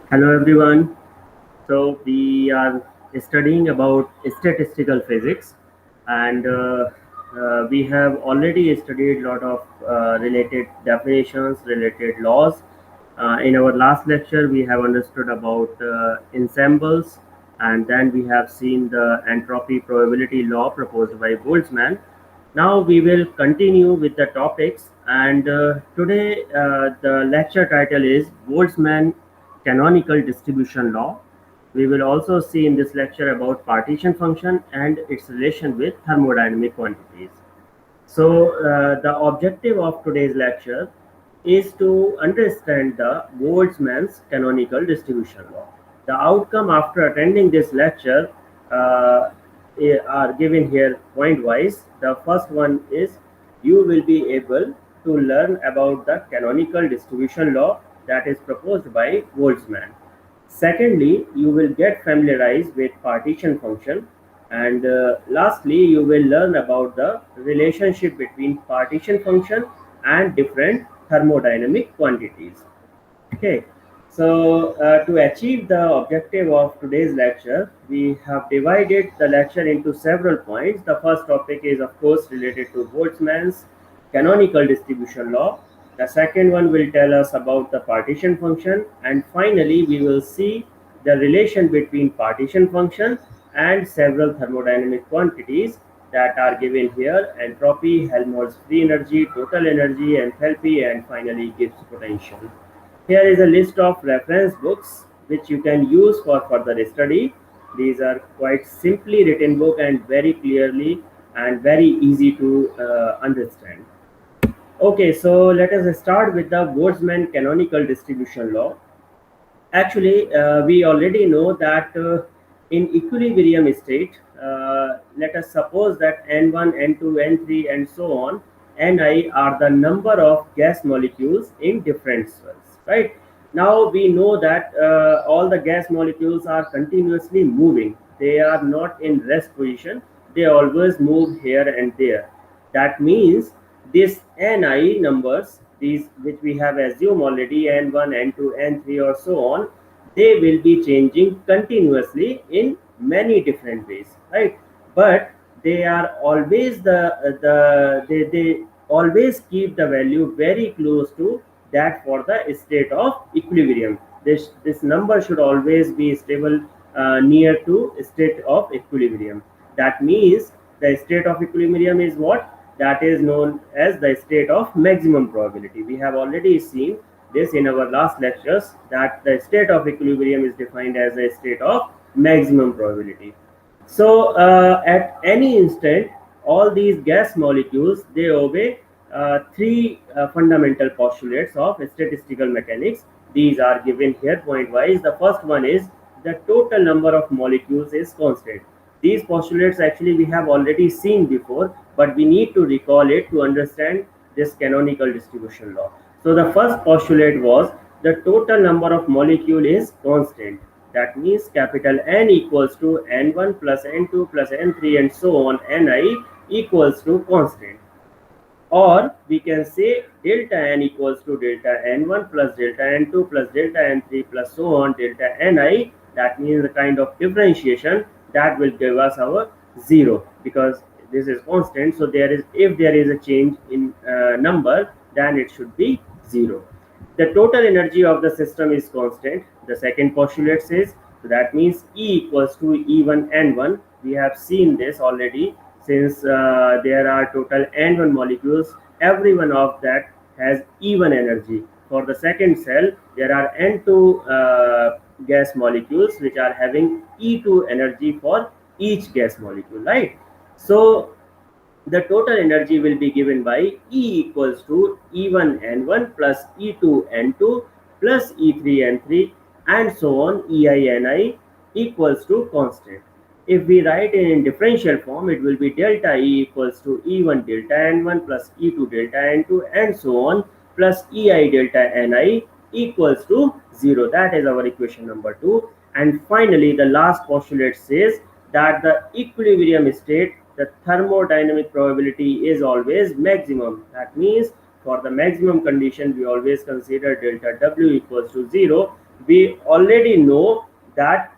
Hello everyone. So we are studying about statistical physics, and we have already studied a lot of related definitions, related laws. In our last lecture, we have understood about ensembles, and then we have seen the entropy probability law proposed by Boltzmann. Now we will continue with the topics, and today the lecture title is Boltzmann canonical distribution law. We will also see in this lecture about partition function and its relation with thermodynamic quantities. So, the objective of today's lecture is to understand the Boltzmann's canonical distribution law. The outcome after attending this lecture uh, are given here point wise. The first one is you will be able to learn about the canonical distribution law that is proposed by Boltzmann. Secondly, you will get familiarized with partition function, and lastly, you will learn about the relationship between partition function and different thermodynamic quantities. Okay, so to achieve the objective of today's lecture, we have divided the lecture into several points. The first topic is, of course, related to Boltzmann's canonical distribution law. The second one will tell us about the partition function, and finally, we will see the relation between partition function and several thermodynamic quantities that are given here: entropy, Helmholtz free energy, total energy, enthalpy, and finally Gibbs potential. Here is a list of reference books which you can use for further study. These are quite simply written book and very clearly and very easy to understand. Okay, so let us start with the Boltzmann canonical distribution law. Actually, we already know that in equilibrium state, let us suppose that N1, N2, N3, and so on, Ni are the number of gas molecules in different cells, right? Now we know that all the gas molecules are continuously moving. They are not in rest position. They always move here and there. That means these Ni numbers, these which we have assumed already, N1, N2, N3, or so on, they will be changing continuously in many different ways, right? But they are always they always keep the value very close to that for the state of equilibrium. This number should always be stable near to state of equilibrium. That means the state of equilibrium is what? That is known as the state of maximum probability. We have already seen this in our last lectures, that the state of equilibrium is defined as a state of maximum probability. So at any instant, all these gas molecules, they obey three fundamental postulates of statistical mechanics. These are given here point wise. The first one is the total number of molecules is constant. These postulates actually we have already seen before, but we need to recall it to understand this canonical distribution law. So the first postulate was the total number of molecule is constant. That means capital N equals to N1 plus N2 plus N3 and so on, Ni equals to constant. Or we can say delta N equals to delta N1 plus delta N2 plus delta N3 plus so on delta Ni. That means the kind of differentiation that will give us our zero, because this is constant. So there is, if there is a change in number, then it should be zero. The total energy of the system is constant. The second postulate says, so that means E equals to E1 N1. We have seen this already. Since there are total N1 molecules, every one of that has E1 energy. For the second cell, there are N2 gas molecules which are having E2 energy for each gas molecule, right? So the total energy will be given by E equals to E1 N1 plus E2 N2 plus E3 N3 and so on, Ei Ni equals to constant. If we write it in differential form, it will be delta E equals to E1 delta N1 plus E2 delta N2 and so on, plus Ei delta Ni equals to 0. That is our equation number 2. And finally, the last postulate says that the equilibrium state, the thermodynamic probability is always maximum. That means for the maximum condition, we always consider delta W equals to 0. we already know that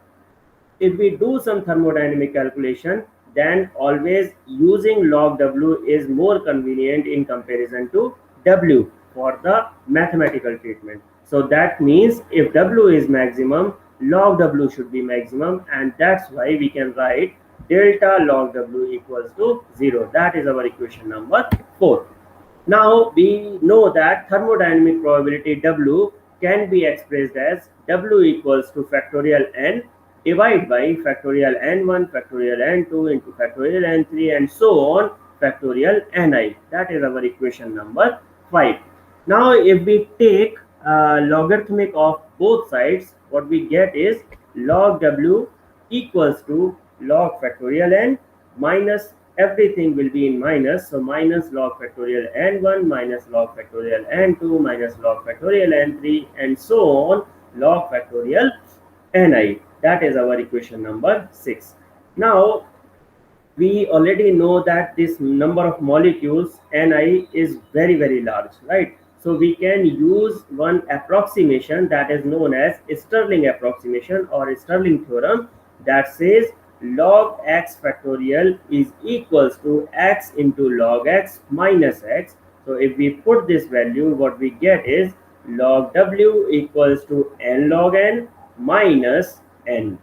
if we do some thermodynamic calculation, then always using log W is more convenient in comparison to W for the mathematical treatment. So that means if W is maximum, log W should be maximum, and that's why we can write delta log W equals to 0. That is our equation number 4. Now we know that thermodynamic probability W can be expressed as W equals to factorial n divided by factorial n1 factorial n2 into factorial n3 and so on factorial ni. That is our equation number 5. Now if we take logarithmic of both sides, what we get is log W equals to log factorial n minus everything will be in minus, so minus log factorial n1 minus log factorial n2 minus log factorial n3 and so on log factorial ni. That is our equation number 6. Now we already know that this number of molecules ni is very large, right? So we can use one approximation that is known as Stirling approximation or Stirling theorem, that says log x factorial is equals to x into log x minus x. So if we put this value, what we get is log W equals to n log n minus n.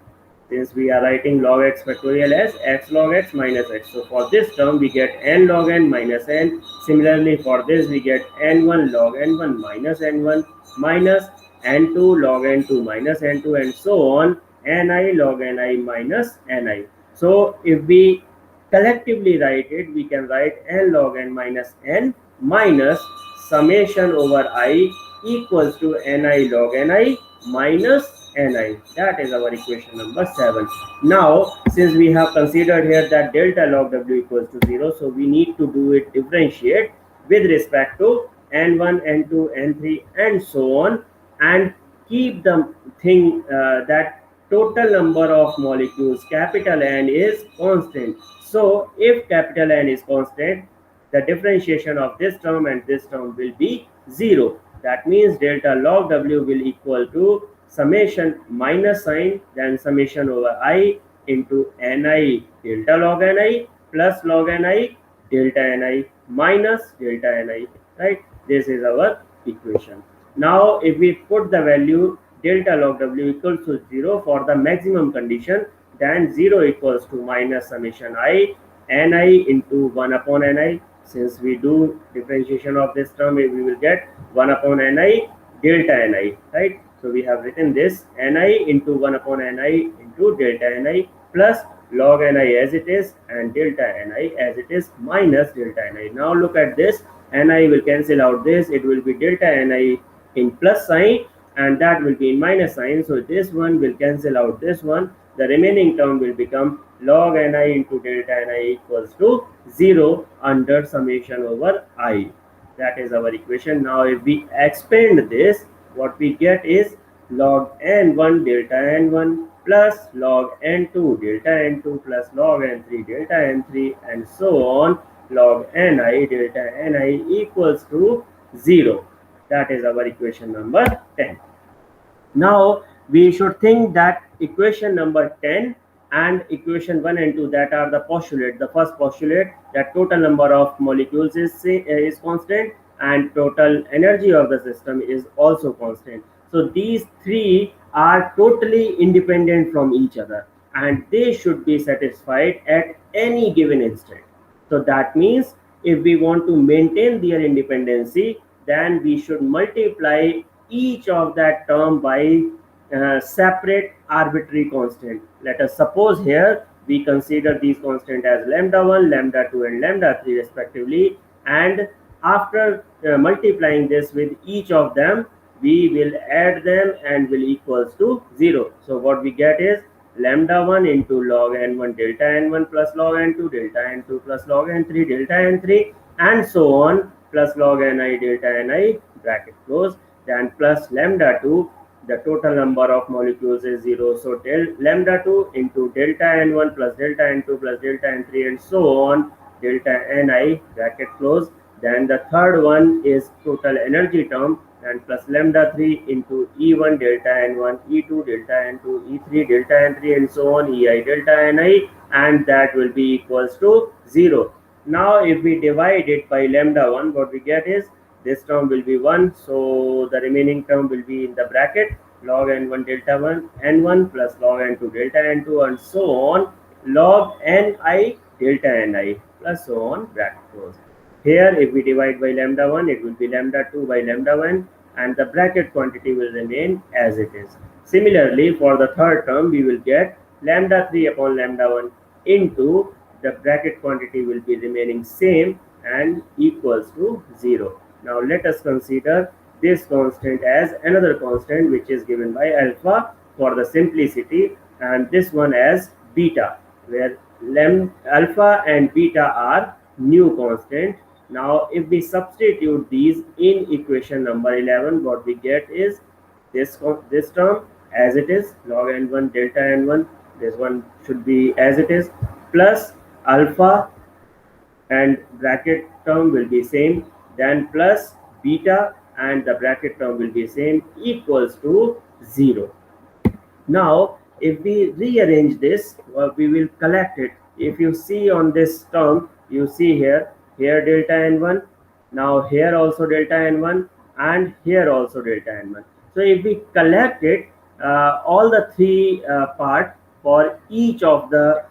Since we are writing log x factorial as x log x minus x. So for this term we get n log n minus n. Similarly for this we get n1 log n1 minus n1 minus n2 log n2 minus n2 and so on ni log ni minus ni. So if we collectively write it, we can write n log n minus n minus summation over I equals to ni log ni minus ni. That is our equation number 7. Now since we have considered here that delta log W equals to 0, so we need to do it differentiate with respect to n1 n2 n3 and so on, and keep the thing that total number of molecules capital N is constant. So if capital N is constant, the differentiation of this term and this term will be 0. That means delta log W will equal to summation minus sign, then summation over I into ni delta log ni plus log ni delta ni minus delta ni, right? This is our equation. Now if we put the value delta log W equals to 0 for the maximum condition, then 0 equals to minus summation I ni into 1 upon ni. Since we do differentiation of this term, we will get 1 upon ni delta ni, right? So we have written this ni into 1 upon ni into delta ni plus log ni as it is and delta ni as it is minus delta ni. Now look at this, ni will cancel out this, it will be delta ni in plus sign and that will be in minus sign. So this one will cancel out this one. The remaining term will become log ni into delta ni equals to 0 under summation over I. That is our equation. Now if we expand this, what we get is log n1 delta n1 plus log n2 delta n2 plus log n3 delta n3 and so on log ni delta ni equals to 0. That is our equation number 10. Now we should think that equation number 10 and equation 1 and 2, that are the postulate. The first postulate, that total number of molecules is constant and total energy of the system is also constant. So these three are totally independent from each other and they should be satisfied at any given instant. So that means if we want to maintain their independency, then we should multiply each of that term by separate arbitrary constant. Let us suppose here we consider these constant as lambda 1, lambda 2 and lambda 3 respectively, and after multiplying this with each of them, we will add them and will equals to 0. So what we get is lambda 1 into log n1 delta n1 plus log n2 delta n2 plus log n3 delta n3 and so on plus log ni delta ni bracket close, then plus lambda 2, the total number of molecules is 0. So del lambda 2 into delta n1 plus delta n2 plus delta n3 and so on delta ni bracket close. Then the third one is total energy term, and plus lambda 3 into E1 delta N1, E2 delta N2, E3 delta N3, and so on, Ei delta Ni, and that will be equals to 0. Now if we divide it by lambda 1, what we get is this term will be 1, so the remaining term will be in the bracket log n1 delta 1 n1 plus log n2 delta n2, and so on, log ni delta ni, plus so on, bracket close. Here if we divide by lambda 1, it will be lambda 2 by lambda 1, and the bracket quantity will remain as it is. Similarly, for the third term, we will get lambda 3 upon lambda 1 into the bracket quantity will be remaining same and equals to 0. Now let us consider this constant as another constant, which is given by alpha for the simplicity, and this one as beta, where alpha and beta are new constant. Now if we substitute these in equation number 11, what we get is this term as it is, log n1 delta n1, this one should be as it is, plus alpha and bracket term will be same, then plus beta and the bracket term will be same, equals to 0. Now if we rearrange this, we will collect it. If you see on this term, you see here delta n1, now here also delta n1, and here also delta n1. So if we collect it, all the three part for each of the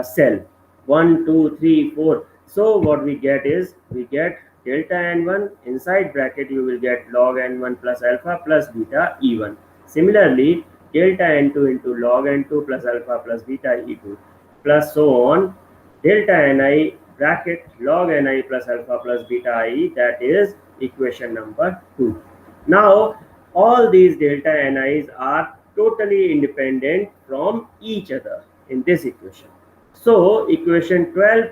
cell 1, 2, 3, 4. So what we get is, we get delta n1 inside bracket, you will get log n1 plus alpha plus beta E1. Similarly, delta n2 into log n2 plus alpha plus beta E2, plus so on, delta ni bracket log ni plus alpha plus beta I, that is equation number 2. Now all these delta ni's are totally independent from each other in this equation. So equation 12,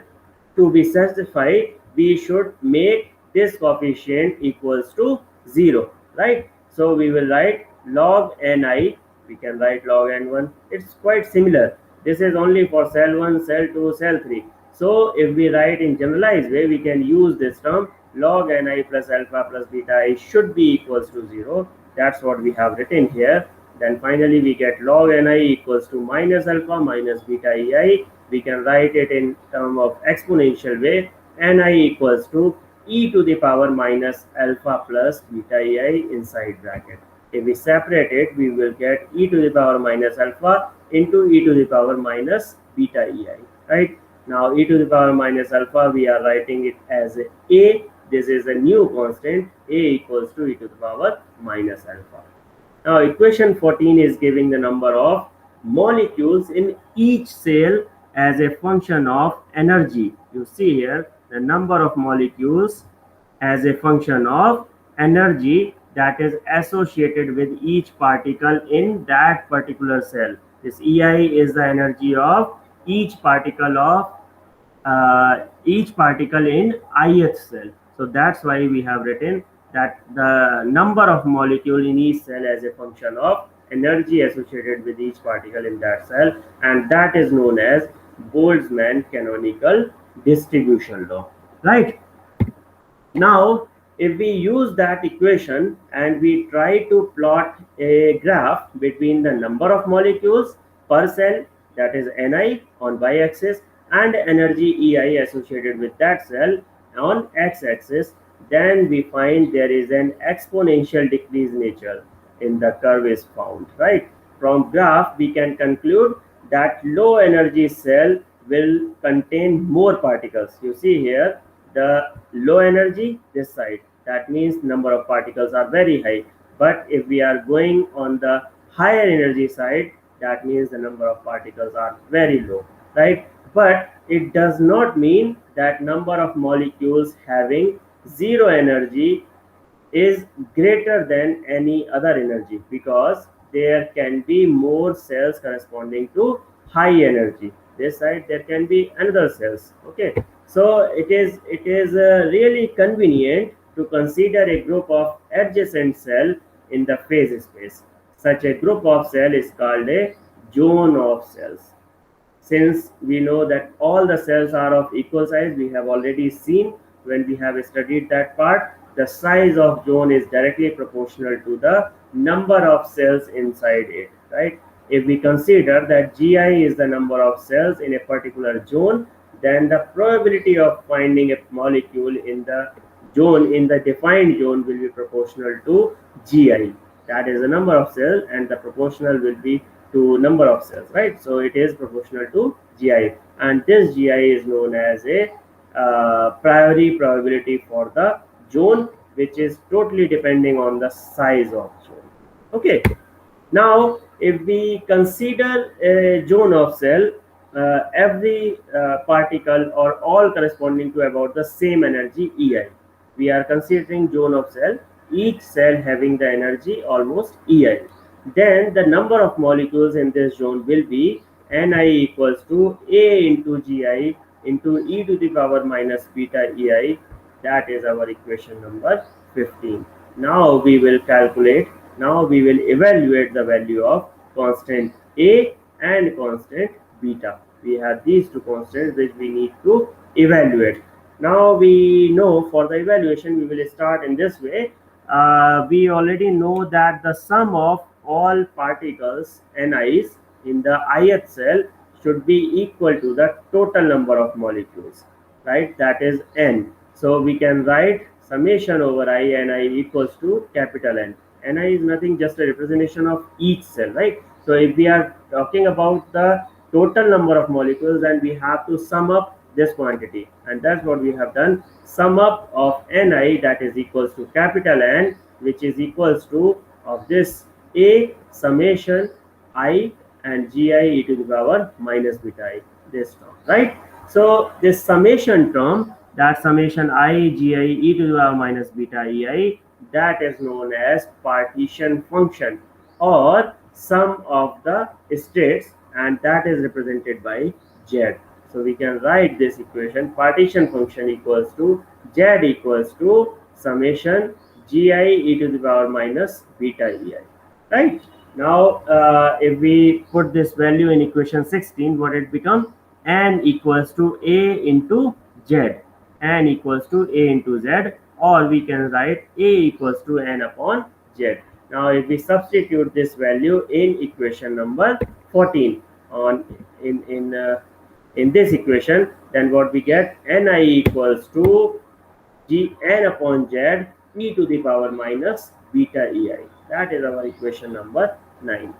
to be satisfied, we should make this coefficient equals to 0, right? So we will write log ni, we can write log n1, it's quite similar. This is only for cell 1, cell 2, cell 3. So if we write in generalized way, we can use this term log ni plus alpha plus beta I should be equals to 0. That's what we have written here. Then finally we get log ni equals to minus alpha minus beta ei. We can write it in term of exponential way, ni equals to e to the power minus alpha plus beta ei inside bracket. If we separate it, we will get e to the power minus alpha into e to the power minus beta ei, right? Now e to the power minus alpha, we are writing it as a. This is a new constant, a equals to e to the power minus alpha. Now equation 14 is giving the number of molecules in each cell as a function of energy. You see here the number of molecules as a function of energy that is associated with each particle in that particular cell. This Ei is the energy of each particle in ith cell. So that's why we have written that the number of molecule in each cell as a function of energy associated with each particle in that cell, and that is known as Boltzmann canonical distribution law, right? Now if we use that equation and we try to plot a graph between the number of molecules per cell, that is Ni on y-axis, and energy Ei associated with that cell on x-axis, then we find there is an exponential decrease nature in the curve is found, right? From graph we can conclude that low energy cell will contain more particles. You see here the low energy this side, that means number of particles are very high. But if we are going on the higher energy side, that means the number of particles are very low, right? But it does not mean that number of molecules having zero energy is greater than any other energy, because there can be more cells corresponding to high energy. This side there can be another cells. Okay, so it is really convenient to consider a group of adjacent cell in the phase space. Such a group of cell is called a zone of cells. Since we know that all the cells are of equal size, we have already seen when we have studied that part, the size of zone is directly proportional to the number of cells inside it, right? If we consider that GI is the number of cells in a particular zone, then the probability of finding a molecule in the zone, in the defined zone, will be proportional to GI. That is the number of cells, and the proportional will be to number of cells, right? So it is proportional to GI, and this GI is known as a priori probability for the zone, which is totally depending on the size of zone. Okay. Now, if we consider a zone of cell, every particle or all corresponding to about the same energy EI. We are considering zone of cell, each cell having the energy almost EI. Then the number of molecules in this zone will be Ni equals to A into Gi into e to the power minus beta EI. That is our equation number 15. Now we will calculate, now we will evaluate the value of constant A and constant beta. We have these two constants which we need to evaluate. Now we know for the evaluation we will start in this way. We already know that the sum of all particles Ni's in the ith cell should be equal to the total number of molecules, right? That is n. So we can write summation over I Ni equals to capital N. Ni is nothing, just a representation of each cell, right? So if we are talking about the total number of molecules, then we have to sum up this quantity, and that's what we have done. Sum up of Ni, that is equals to capital N, which is equals to of this A summation I and Gi e to the power minus beta I, this term, right? So this summation term, that summation I Gi e to the power minus beta Ei, that is known as partition function or sum of the states, and that is represented by Z. So we can write this equation, partition function equals to Z equals to summation Gi e to the power minus beta Ei, right? Now if we put this value in equation 16, what it becomes? N equals to A into Z, N equals to A into Z, or we can write A equals to N upon Z. Now if we substitute this value in equation number 14 on in this equation, then what we get? Ni equals to N upon Z e to the power minus beta Ei. That is our equation number 9,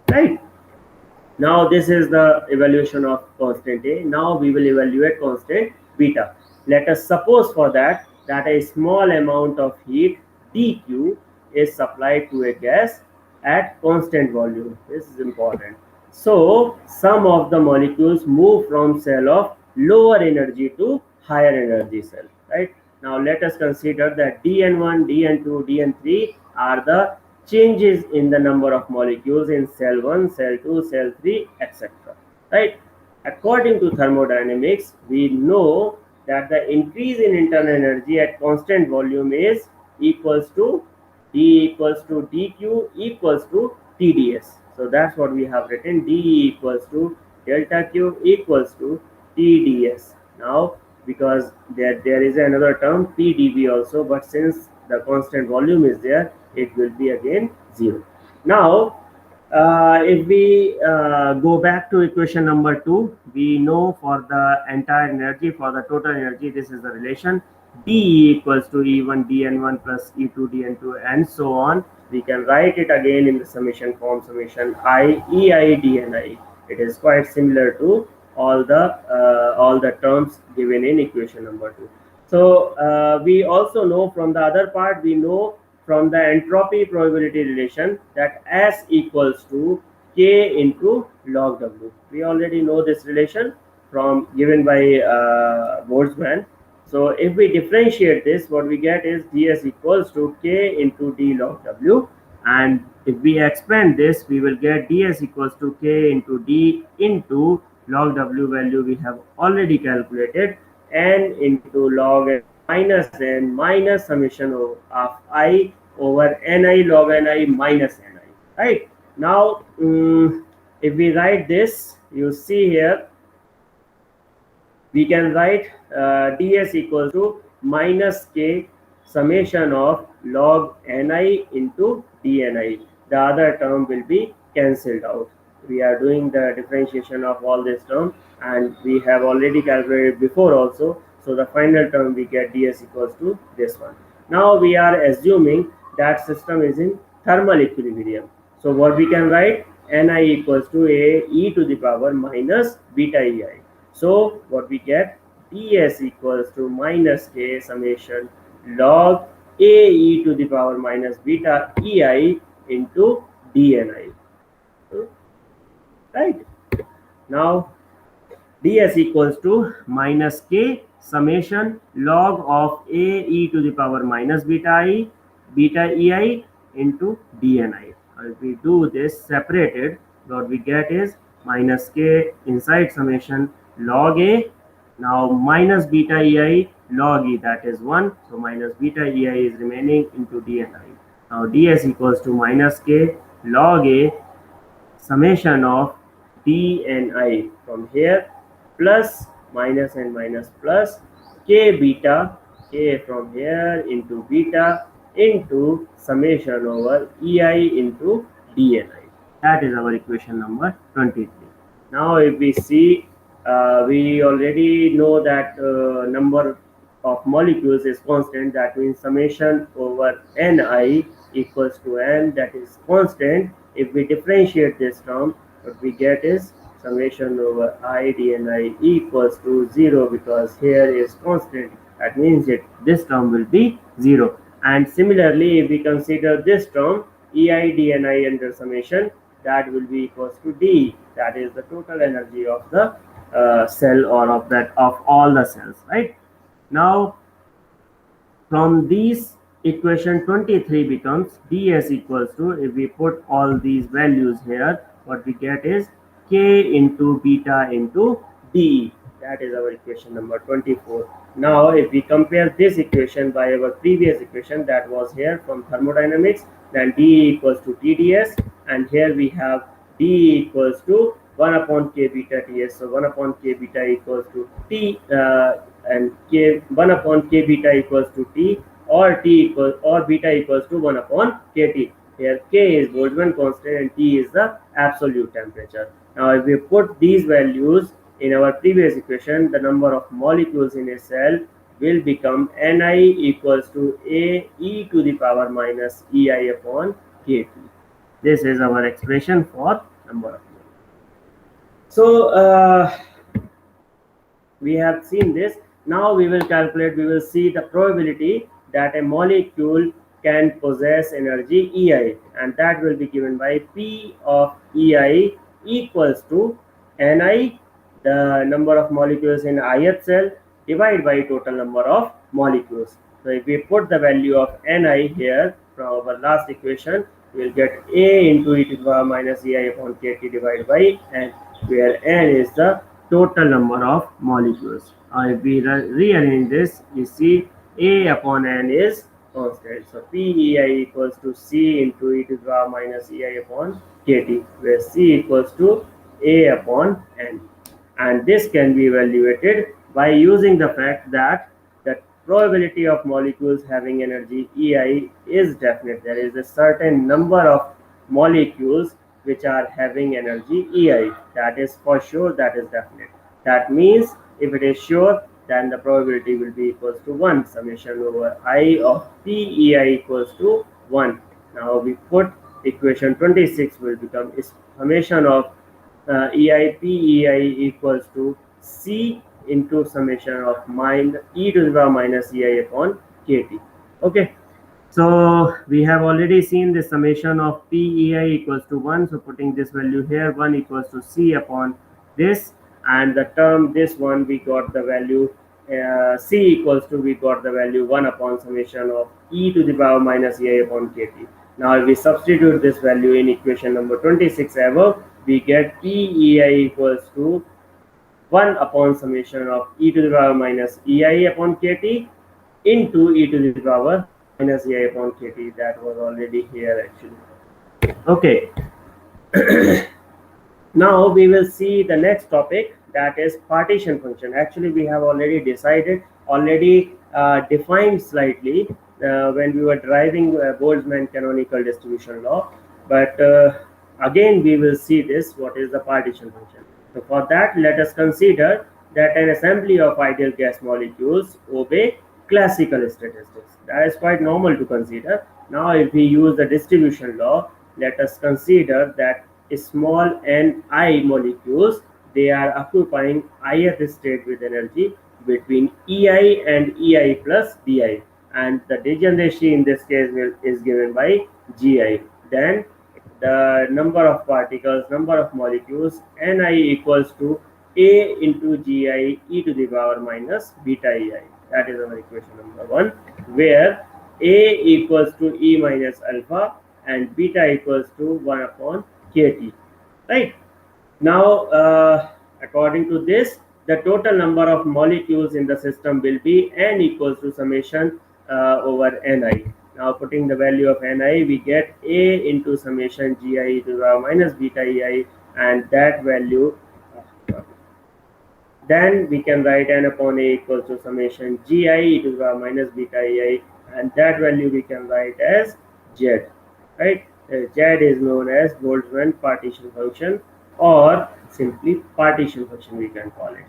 right? Now this is the evaluation of constant A. Now we will evaluate constant beta. Let us suppose for that a small amount of heat dQ is supplied to a gas at constant volume. This is important. So some of the molecules move from cell of lower energy to higher energy cell, right? Now let us consider that Dn1, Dn2, Dn3 are the changes in the number of molecules in cell 1, cell 2, cell 3, etc. Right? According to thermodynamics, we know that the increase in internal energy at constant volume is equals to D equals to dQ equals to TdS. So that's what we have written, D equals to delta Q equals to TdS. Now because there is another term PdV also, but since the constant volume is there, it will be again 0. Now if we go back to equation number 2, we know for the entire energy, for the total energy, this is the relation D equals to E1 dN1 plus E2 dN2 and so on. We can write it again in the summation form, summation I EI dNi. It is quite similar to all the terms given in equation number 2. So we also know from the other part, we know from the entropy probability relation that S equals to K into log W. We already know this relation from given by Boltzmann. So if we differentiate this, what we get is ds equals to K into D log W, and if we expand this, we will get ds equals to K into D into log W value we have already calculated, n into log n minus n minus summation of I over Ni log Ni minus Ni, right? Now if we write this, you see here we can write ds equals to minus K summation of log ni into dni. The other term will be cancelled out. We are doing the differentiation of all this term, and we have already calculated before also. So the final term we get ds equals to this one. Now we are assuming that system is in thermal equilibrium. So what we can write, ni equals to a e to the power minus beta ei. So what we get, ds equals to minus k summation log a e to the power minus beta ei into dni. Right? Now ds equals to minus k summation log of a e to the power minus beta ei into dni. If we do this separated, what we get is minus k inside summation log a, now minus beta ei log e, that is 1, so minus beta ei is remaining into dni. Now ds equals to minus k log a summation of dni from here plus minus and minus plus k beta, k from here into beta into summation over ei into dni. That is our equation number 23. Now if we see, we already know that number of molecules is constant. That means summation over ni equals to n, that is constant. If we differentiate this term, what we get is summation over I dni equals to 0, because here is constant. That means this term will be 0. And similarly, if we consider this term ei dni under summation, that will be equals to d, that is the total energy of the cell, or of all the cells, right? Now from these, equation 23 becomes ds equals to, if we put all these values here, what we get is k into beta into d. That is our equation number 24. Now if we compare this equation by our previous equation that was here from thermodynamics, then d equals to tds, and here we have d equals to 1 upon k beta ts. So 1 upon k beta equals to t, and k 1 upon k beta equals to t, or beta equals to 1 upon kt. Here k is Boltzmann constant and T is the absolute temperature. Now if we put these values in our previous equation, the number of molecules in a cell will become Ni equals to A e to the power minus Ei upon Kt. This is our expression for number of molecules. So we have seen this. Now we will calculate, we will see the probability that a molecule can possess energy Ei, and that will be given by P of Ei equals to Ni, the number of molecules in ith cell, divided by total number of molecules. So if we put the value of Ni here from our last equation, we will get A into e to the power minus Ei upon Kt divided by n, where n is the total number of molecules. If we rearrange this, we see A upon n is constant. So PEI equals to C into e to the power minus Ei upon Kt, where C equals to A upon n. And this can be evaluated by using the fact that the probability of molecules having energy Ei is definite. There is a certain number of molecules which are having energy Ei. That is for sure, that is definite. That means if it is sure, then the probability will be equals to 1. Summation over I of PEI equals to 1. Now we put equation 26 will become summation of Ei PEI equals to C into summation of e to the power minus Ei upon Kt. Okay. So we have already seen the summation of PEI equals to 1. So putting this value here, 1 equals to C upon this, and the term this one we got the value C equals to, we got the value 1 upon summation of e to the power minus Ei upon Kt. Now if we substitute this value in equation number 26 above, we get PEI equals to 1 upon summation of e to the power minus Ei upon Kt into e to the power minus Ei upon Kt. That was already here actually. Okay. Now we will see the next topic, that is partition function. Actually we have already decided, defined slightly when we were deriving Boltzmann canonical distribution law. But again, we will see this, what is the partition function. So for that, let us consider that an assembly of ideal gas molecules obey classical statistics. That is quite normal to consider. Now, if we use the distribution law, let us consider that small n I molecules, they are occupying ith state with energy between EI and EI plus BI, and the degeneracy in this case is given by GI. Then the number of particles, number of molecules, Ni equals to A into Gi e to the power minus beta Ei. That is our equation number 1, where A equals to E minus alpha and beta equals to 1 upon kT. Right? Now, according to this, the total number of molecules in the system will be N equals to summation over Ni. Now, putting the value of Ni, we get A into summation Gi e to the power minus beta Ei, and that value, then we can write N upon A equals to summation Gi e to the power minus beta Ei, and that value we can write as Z. Right? Z is known as Boltzmann partition function, or simply partition function we can call it.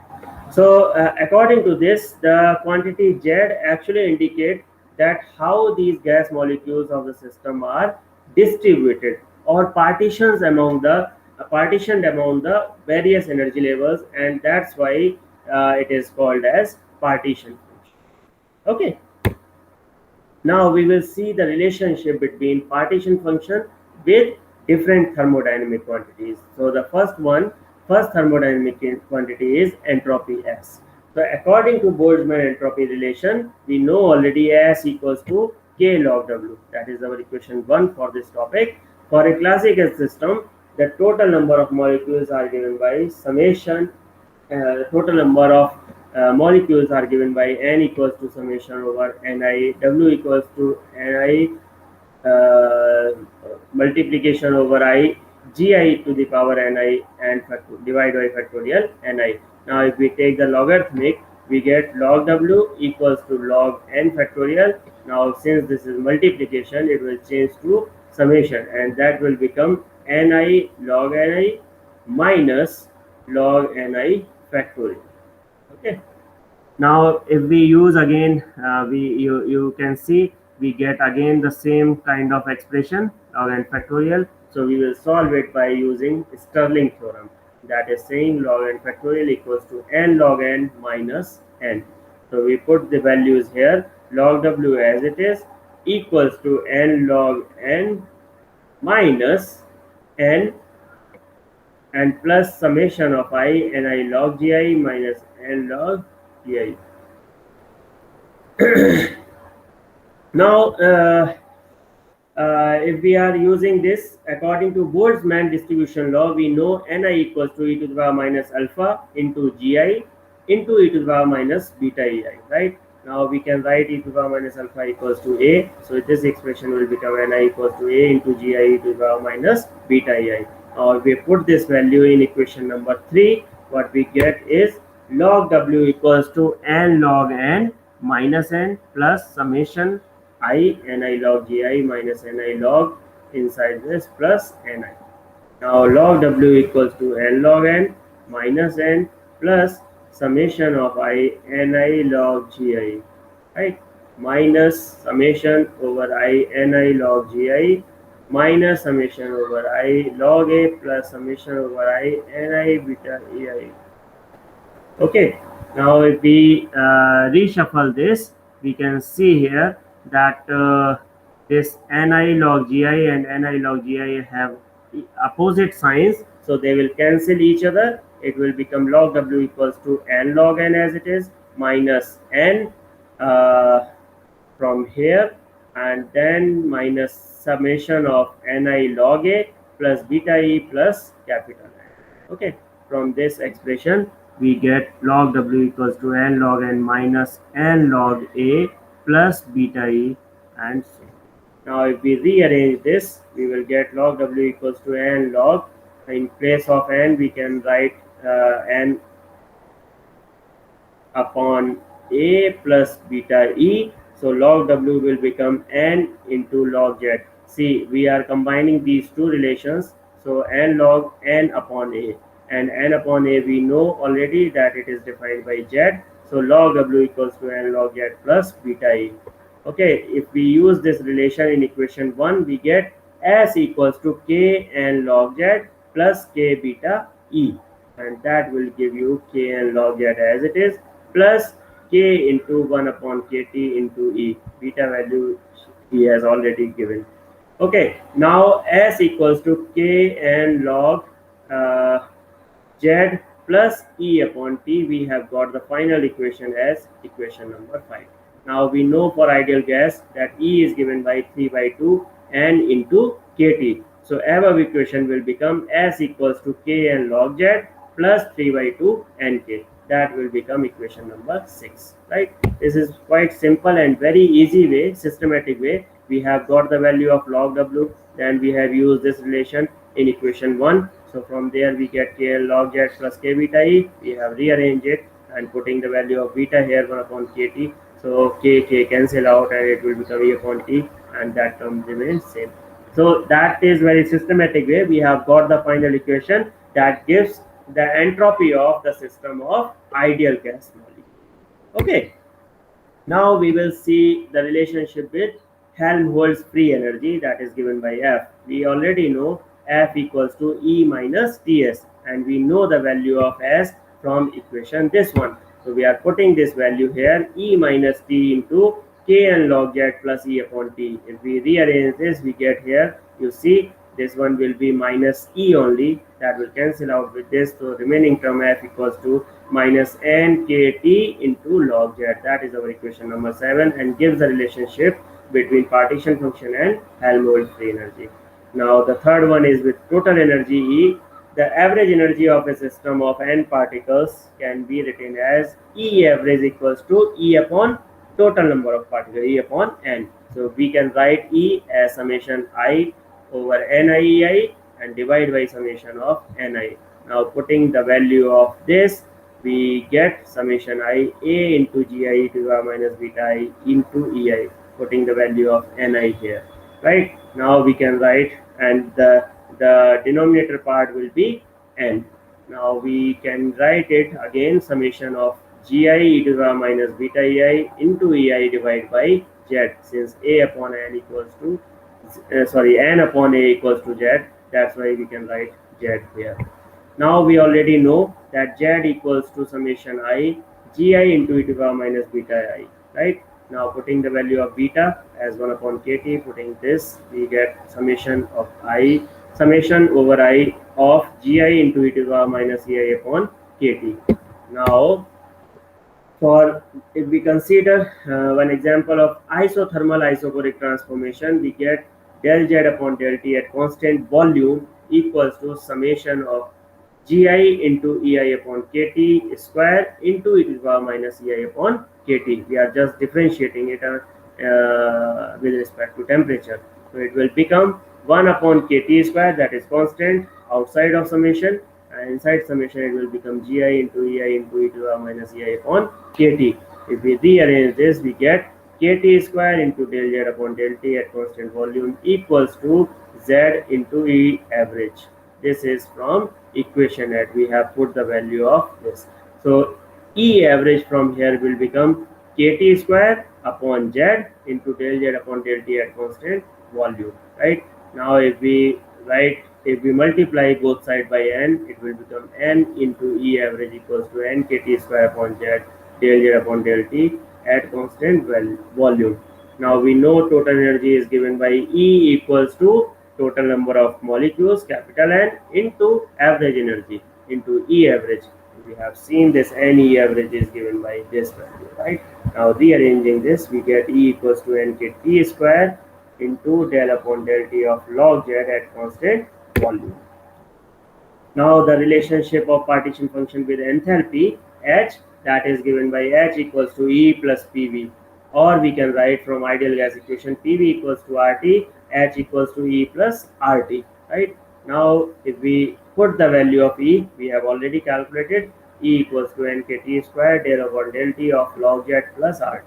So according to this, the quantity Z actually indicate that how these gas molecules of the system are distributed or partitioned among the various energy levels, and that's why it is called as partition function. Okay. Now we will see the relationship between partition function with different thermodynamic quantities. So the first thermodynamic quantity is entropy S. So according to Boltzmann entropy relation, we know already S equals to K log W. That is our equation 1 for this topic. For a classical system, the total number of molecules are given by summation. Total number of molecules are given by N equals to summation over Ni, W equals to Ni multiplication over I, Gi to the power Ni, and divide by factorial Ni. Now if we take the logarithmic, we get log W equals to log N factorial. Now since this is multiplication, it will change to summation, and that will become Ni log Ni minus log Ni factorial. Okay. Now if we use again, you can see we get again the same kind of expression, log n factorial. So we will solve it by using Stirling theorem, that is saying log n factorial equals to n log n minus n. So we put the values here, log W as it is equals to n log n minus n and plus summation of I Ni log Gi minus n log Gi. Now, if we are using this according to Boltzmann distribution law, we know Ni equals to e to the power minus alpha into Gi into e to the power minus beta Ei. Right? Now we can write e to the power minus alpha equals to A. So this expression will become Ni equals to A into Gi e to the power minus beta Ei. Now if we put this value in equation number 3, what we get is log W equals to n log n minus n plus summation I Ni log Gi minus Ni log inside this plus Ni. Now log W equals to n log n minus n plus summation of I Ni log Gi, right, minus summation over I Ni log Gi minus summation over I log A plus summation over I Ni beta Ei. Okay, now if we reshuffle this, we can see here that this Ni log Gi and Ni log Gi have opposite signs, so they will cancel each other. It will become log W equals to n log n as it is minus n from here, and then minus summation of Ni log A plus beta E plus capital N. Okay, from this expression we get log W equals to n log n minus n log A plus beta E, and so. Now if we rearrange this, we will get log W equals to n log. In place of n, we can write n upon A plus beta E. So log W will become N into log Z. See, we are combining these two relations. So N log N upon A, and N upon A we know already that it is defined by Z. So log W equals to N log Z plus beta E. Okay, if we use this relation in equation 1, we get S equals to K N log Z plus K beta E, and that will give you K N log Z as it is plus K into 1 upon Kt into E. Beta value he has already given. Okay, now S equals to K N log uh, Z plus E upon T. We have got the final equation as equation number 5. Now we know for ideal gas that E is given by 3 by 2 N into Kt. So above equation will become S equals to K N log Z plus 3 by 2 Nk. That will become equation number 6. Right? This is quite simple and very easy way, systematic way. We have got the value of log W, then we have used this relation in equation 1. So from there we get KL log Z plus K beta E. We have rearranged it and putting the value of beta here 1 upon Kt. So K cancel out and it will become E upon T, and that term remains same. So that is very systematic way. We have got the final equation that gives the entropy of the system of ideal gas molecule. Okay. Now we will see the relationship with Helmholtz free energy that is given by F. We already know F equals to E minus Ts, and we know the value of S from equation this one. So we are putting this value here, E minus T into Kn log Z plus E upon T. If we rearrange this, we get here, you see this one will be minus E only, that will cancel out with this. So remaining term F equals to minus nkt into log Z. That is our equation number 7 and gives the relationship between partition function and Helmholtz free energy. Now the third one is with total energy E. The average energy of a system of n particles can be written as E average equals to E upon total number of particles, E upon n. So we can write E as summation I over NiEi and divide by summation of Ni. Now putting the value of this, we get summation I A into Gi to the power minus beta I into Ei, putting the value of Ni here. Right, now we can write, and the denominator part will be N. Now we can write it again, summation of Gi to the power minus beta Ei into Ei divided by Z, since A upon N equals to N upon A equals to Z. That's why we can write Z here. Now we already know that Z equals to summation I Gi into e to the power minus beta I. Right? Now putting the value of beta as 1 upon Kt, putting this, we get summation of I, summation over I of Gi into e to the power minus Ei upon Kt. Now for if we consider one example of isothermal isochoric transformation, we get del Z upon del T at constant volume equals to summation of Gi into Ei upon Kt square into e to the power minus Ei upon Kt. We are just differentiating it with respect to temperature. So it will become 1 upon Kt square, that is constant outside of summation, and inside summation it will become Gi into Ei into e to the power minus Ei upon Kt. If we rearrange this, we get Kt square into del Z upon del T at constant volume equals to Z into E average. This is from equation 8. We have put the value of this. So E average from here will become Kt square upon Z into del Z upon del T at constant volume. Right? Now if we multiply both sides by n, it will become n into E average equals to n Kt square upon Z del Z upon del T at constant volume. Now we know total energy is given by E equals to total number of molecules, capital N, into average energy into E average. We have seen this Ne average is given by this value, right? Now rearranging this, we get E equals to nkt square into del upon del T of log Z at constant volume. Now the relationship of partition function with enthalpy H, that is given by H equals to E plus PV, or we can write from ideal gas equation PV equals to RT, H equals to E plus RT. Right? Now if we put the value of E, we have already calculated, E equals to nkt square del upon del T of log Z plus RT.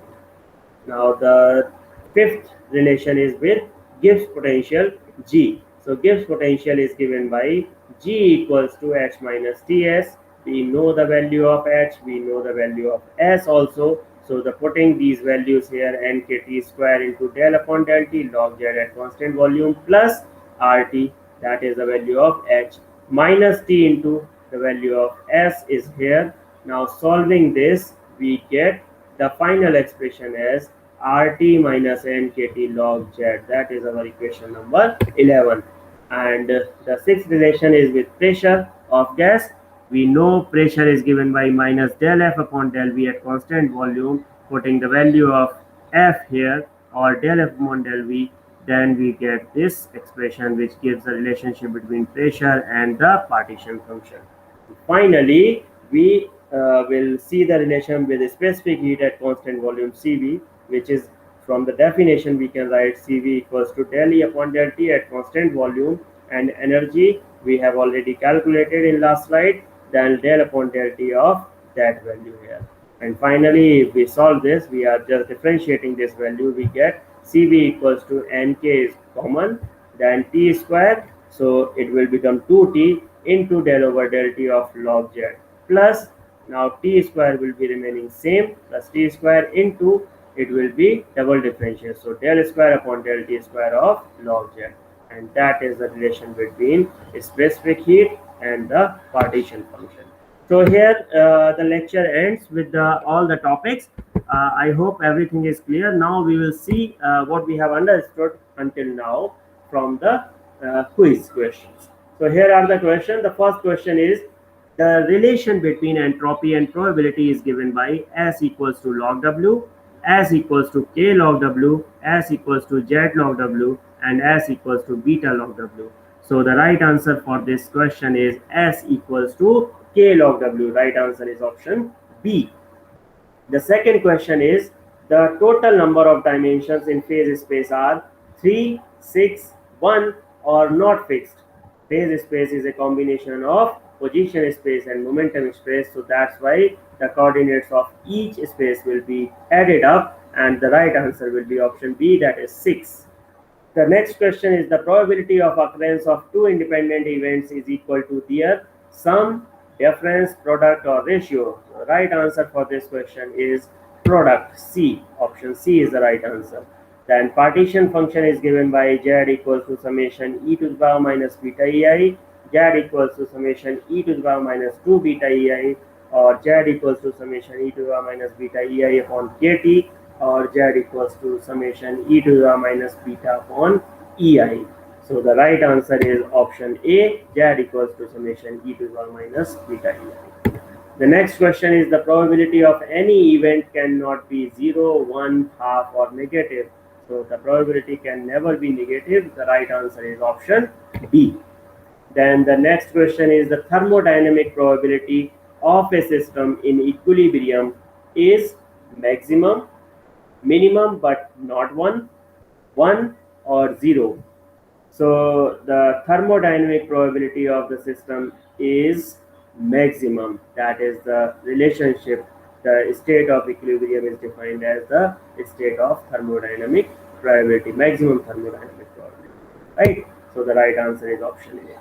Now the fifth relation is with Gibbs potential G. So Gibbs potential is given by G equals to H minus Ts. We know the value of H, we know the value of S also. So the putting these values here, nkt square into del upon del T log Z at constant volume plus RT, that is the value of H, minus T into the value of S is here. Now solving this, we get the final expression as RT minus nkt log Z. That is our equation number 11. And the sixth relation is with pressure of gas. We know pressure is given by minus del F upon del V at constant volume. Putting the value of F here, or del F upon del V, then we get this expression which gives the relationship between pressure and the partition function. Finally, we will see the relation with specific heat at constant volume Cv, which is, from the definition we can write Cv equals to del E upon del T at constant volume, and energy we have already calculated in last slide, then del upon del T of that value here. And finally, if we solve this, we are just differentiating this value, we get Cv equals to Nk is common, then T square, so it will become 2T into del over del T of log Z, plus now T square will be remaining same, plus T square into, it will be double differential, so del square upon del T square of log Z. And that is the relation between specific heat and the partition function. So here the lecture ends with all the topics. I hope everything is clear. Now we will see what we have understood until now from the quiz questions. So here are the questions. The first question is, the relation between entropy and probability is given by S equals to log W, S equals to K log W, S equals to Z log W, and S equals to beta log W. So the right answer for this question is S equals to K log W. Right answer is option B. The second question is, the total number of dimensions in phase space are 3, 6, 1 or not fixed. Phase space is a combination of position space and momentum space, so that's why the coordinates of each space will be added up, and the right answer will be option B, that is 6. The next question is, the probability of occurrence of two independent events is equal to their sum, difference, product or ratio. The right answer for this question is product, C. Option C is the right answer. Then partition function is given by Z equals to summation e to the power minus beta ei, Z equals to summation e to the power minus 2 beta ei, or Z equals to summation e to the power minus beta ei upon kt, or Z equals to summation e to the power minus beta upon ei. So the right answer is option A, Z equals to summation e to the power minus beta ei. The next question is, the probability of any event cannot be 0, 1, half or negative. So the probability can never be negative. The right answer is option B. Then the next question is, the thermodynamic probability of a system in equilibrium is maximum, minimum but not 1, 1 or 0. So the thermodynamic probability of the system is maximum. That is the relationship. The state of equilibrium is defined as the state of thermodynamic probability, maximum thermodynamic probability. Right? So the right answer is option A.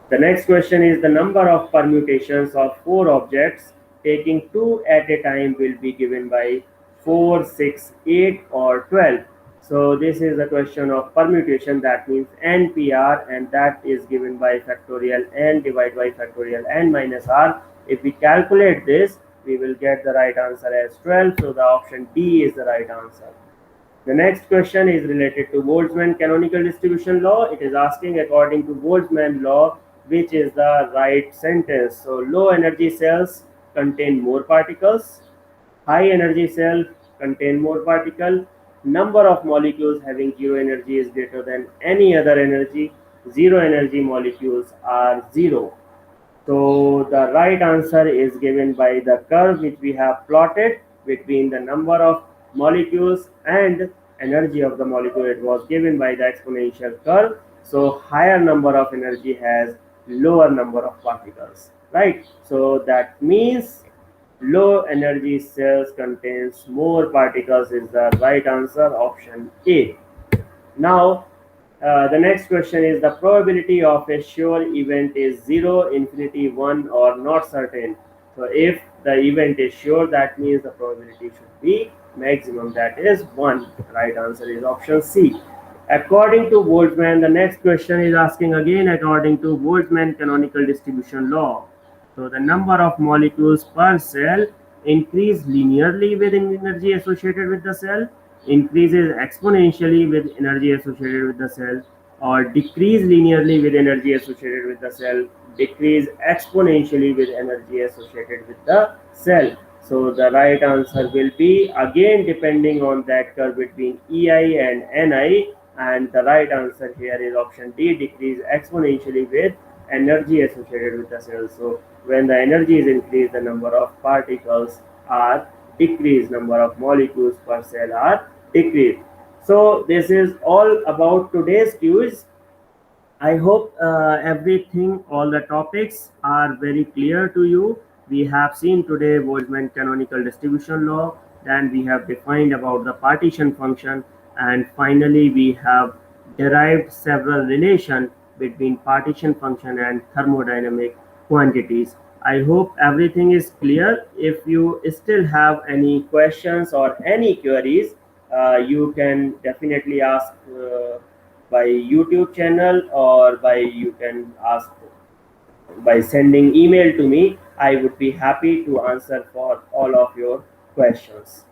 The next question is, the number of permutations of four objects taking two at a time will be given by 4, 6, 8 or 12. So this is the question of permutation, that means NPR, and that is given by factorial n divided by factorial n minus r. If we calculate this, we will get the right answer as 12. So the option D is the right answer. The next question is related to Boltzmann canonical distribution law. It is asking, according to Boltzmann law, which is the right sentence. So low energy cells contain more particles, high energy cell contain more particle, number of molecules having zero energy is greater than any other energy, zero energy molecules are zero. So the right answer is given by the curve which we have plotted between the number of molecules and energy of the molecule. It was given by the exponential curve. So higher number of energy has lower number of particles, right? So that means Low energy cells contains more particles is the right answer, option A. Now, the next question is the probability of a sure event is 0, infinity, 1 or not certain. So if the event is sure, that means the probability should be maximum, that is 1. Right answer is option C. According to Boltzmann, the next question is asking again according to Boltzmann canonical distribution law. So the number of molecules per cell increase linearly with energy associated with the cell, increases exponentially with energy associated with the cell, or decrease linearly with energy associated with the cell, decrease exponentially with energy associated with the cell. So the right answer will be again depending on that curve between EI and NI, and the right answer here is option D, decrease exponentially with energy associated with the cell. So when the energy is increased, the number of particles are decreased, number of molecules per cell are decreased. So this is all about today's quiz. I hope everything, all the topics are very clear to you. We have seen today Boltzmann canonical distribution law, then we have defined about the partition function, and finally we have derived several relation between partition function and thermodynamic quantities. I hope everything is clear. If you still have any questions or any queries, you can definitely ask by YouTube channel, or by you can ask by sending email to me. I would be happy to answer for all of your questions.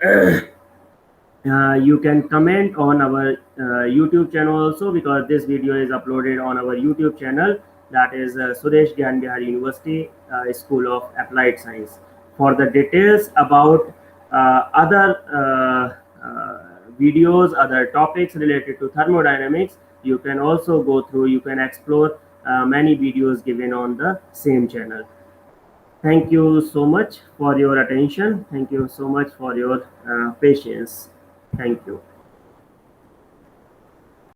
You can comment on our YouTube channel also, because this video is uploaded on our YouTube channel, that is Suresh Gyan Bihar University School of Applied Science. For the details about other videos, other topics related to thermodynamics, you can also go through, you can explore many videos given on the same channel. Thank you so much for your attention. Thank you so much for your patience. Thank you.